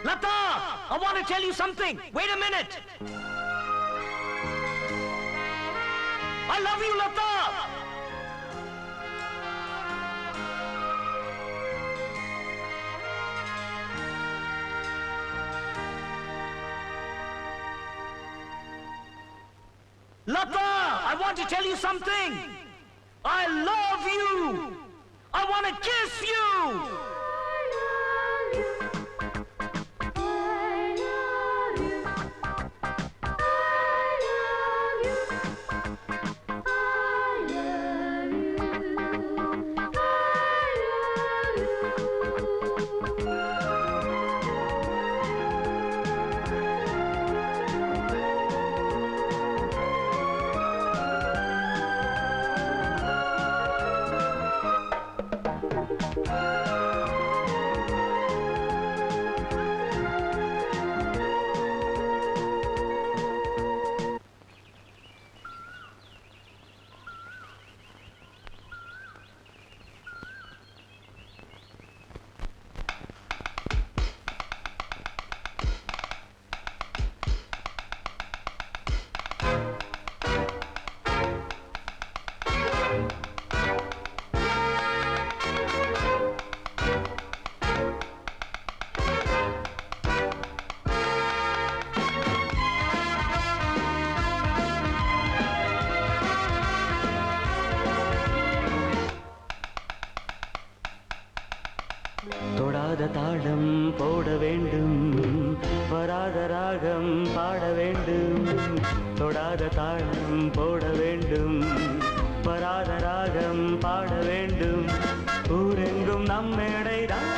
Lata! I want to tell you something. Wait a minute. I love you, Lata! Lata! I want to tell you something. I love you. I want to kiss you. தொடாத தாளம் போட வேண்டும், வராத ராகம் பாட வேண்டும். தொடாத தாளம் போட வேண்டும், வராத ராகம் பாட வேண்டும். ஊரெங்கும் நம் மேடைதான்,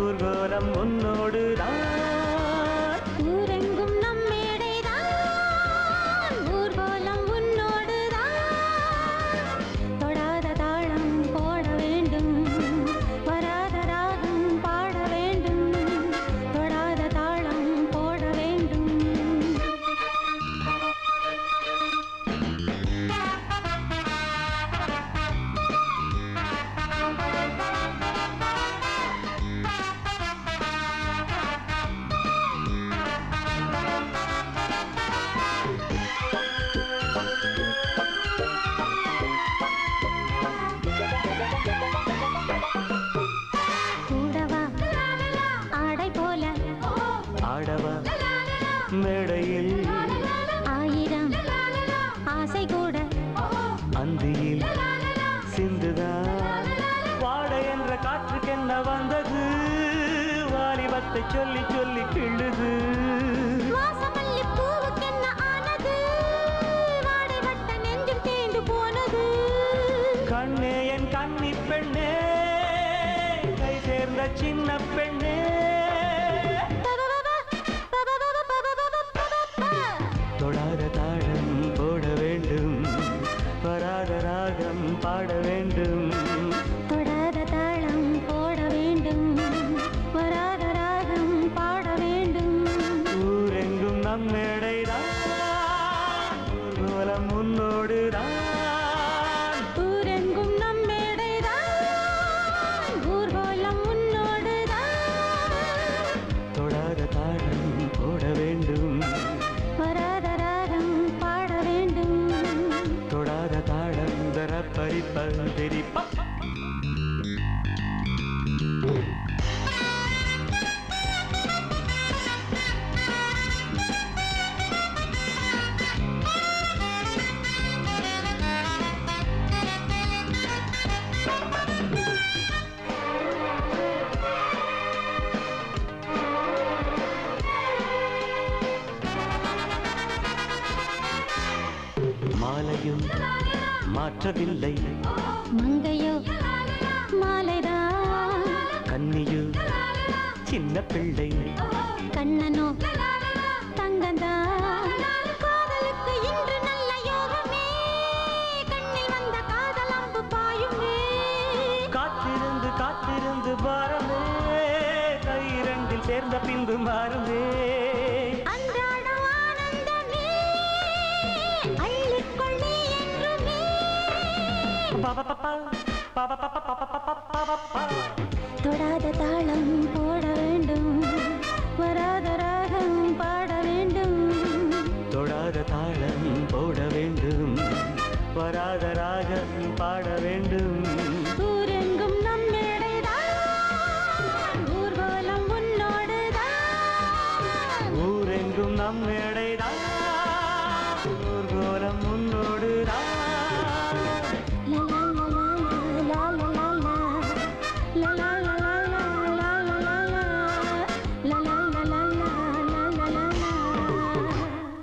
ஊர்கோலம் உன்னோடு தான். ஊரெங்கும் நம் மேடைதான், ஊர்கோலம் உன்னோடு தான். தொடாத தாளம் போட வேண்டும், வராத ராகம் பாட வேண்டும். தொடாத தாளம் போட வேண்டும். கூடவா ஆடை போல ஆடவா மேடையில், ஆயிரம் ஆசை கூட அந்தியில் சிந்துதான். வாட என்ற காற்றுக்கென்ன வந்தது, வாலிபத்தை சொல்லி சொல்லி கிள்ளுது. வாசமல்லி பூவுக்கென்ன ஆனது, வாடை வட்ட நெஞ்சில் தேய்ந்து போனது. கண்ணே என் கன்னி பெண்ணே, கை சேர்ந்த சின்ன பெண்ணே. தொடாத தாளம் போட வேண்டும், வராத ராகம் பாட வேண்டும். தொடாத தாளம் போட வேண்டும், வராத ராகம் பாட வேண்டும். ஊரெங்கும் நம் மேடைதான், ஊர்வலம் உன்னோடுதான். ஊரெங்கும் நம் மேடைதான், ஊர்வலம் உன்னோடு தான். தொடாத தாளம் போட வேண்டும், வராத ராகம் பாட வேண்டும். தொடாத தாளம் தர பறிப்பல் தெரிப்ப. மாலையும் மாற்றவில்லை. மங்கையோ மாலைதான், கன்னியோ சின்ன பிள்ளை. கண்ணனோ தங்கந்தான். காதலுக்கு இன்று நல்ல யோகமே, கண்ணில் வந்த காதல் அம்பு பாயுமே. காத்திருந்து காத்திருந்து பாரமே, கை இரண்டில் சேர்ந்த பின்பு மாறுமே. அன்றாடம் ஆனந்தமே, அள்ளிக்கொள் நீ என்றுமே. பபபபா, பபபபபபபபபபா. தொடாத தாளம் போட வேண்டும், வராத ராகம் பாட வேண்டும். தொடாத தாளம் போட வேண்டும், வராத ராகம் பாட வேண்டும். ஊரெங்கும் நம் மேடைதான், ஊர்வலம் உன்னோடுதான். ஊரெங்கும் நம் மேடை